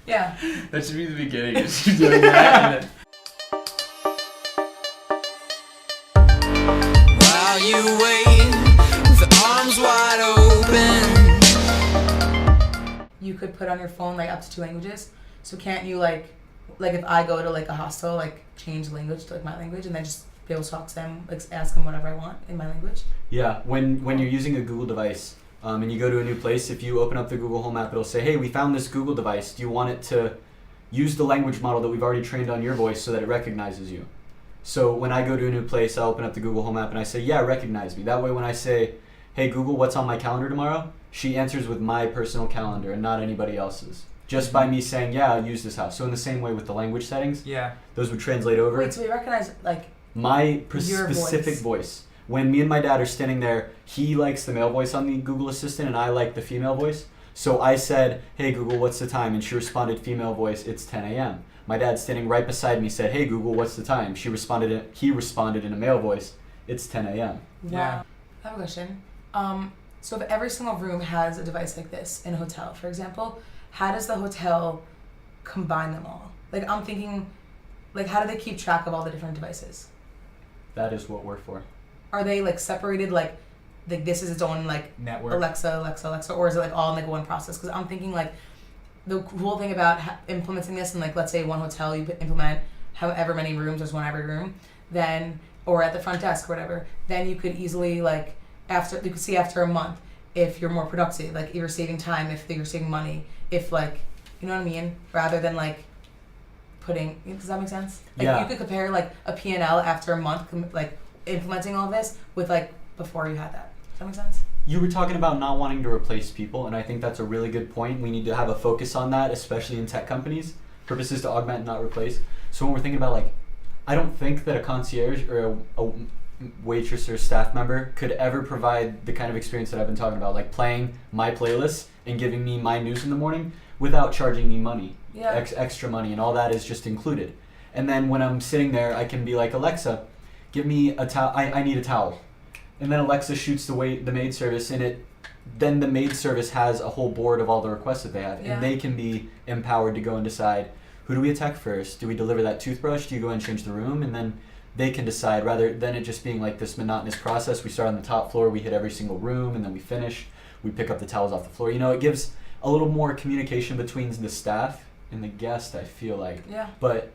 Yeah. That should be the beginning. Just keep doing that. And then... While you wait with arms wide open. You could put on your phone like up to 2 languages. So can't you like if I go to like a hostel, like change the language to like my language and then just be able to talk to them, like ask them whatever I want in my language? Yeah, when you're using a Google device and you go to a new place, if you open up the Google Home app, it'll say, hey, we found this Google device. Do you want it to use the language model that we've already trained on your voice so that it recognizes you? So when I go to a new place, I open up the Google Home app and I say, yeah, recognize me. That way when I say, hey, Google, what's on my calendar tomorrow? She answers with my personal calendar and not anybody else's. Just by me saying, yeah, I'll use this house. So in the same way with the language settings, those would translate over. Wait, so we recognize like my your specific voice. When me and my dad are standing there, he likes the male voice on the Google Assistant and I like the female voice. So I said, hey Google, what's the time? And she responded, female voice, it's 10 a.m. My dad standing right beside me said, hey Google, what's the time? He responded in a male voice, it's 10 a.m. Wow. Yeah. I have a question. So if every single room has a device like this in a hotel, for example, how does the hotel combine them all? Like I'm thinking, like how do they keep track of all the different devices? That is what we're for. Are they like separated like this is its own like network? Alexa, or is it like all in like one process? Because I'm thinking like the cool thing about implementing this in like let's say one hotel you implement however many rooms, there's one every room, then or at the front desk or whatever, then you could easily like you could see after a month if you're more productive, like if you're saving time, if you're saving money, if like you know what I mean, rather than like putting, does that make sense? Like yeah. You could compare like a P&L after a month like implementing all this with like before you had that. Does that make sense? You were talking about not wanting to replace people, and I think that's a really good point. We need to have a focus on that, especially in tech companies. Purpose is to augment, not replace. So when we're thinking about like, I don't think that a concierge or a waitress or staff member could ever provide the kind of experience that I've been talking about, like playing my playlists and giving me my news in the morning without charging me money, extra money, and all that is just included. And then when I'm sitting there, I can be like, Alexa, give me a towel. I need a towel. And then Alexa shoots the maid service, and then the maid service has a whole board of all the requests that they have, and they can be empowered to go and decide, who do we attack first? Do we deliver that toothbrush? Do you go and change the room? And then they can decide, rather than it just being like this monotonous process. We start on the top floor, we hit every single room, and then we finish. We pick up the towels off the floor. You know, it gives a little more communication between the staff and the guest, I feel like. Yeah. But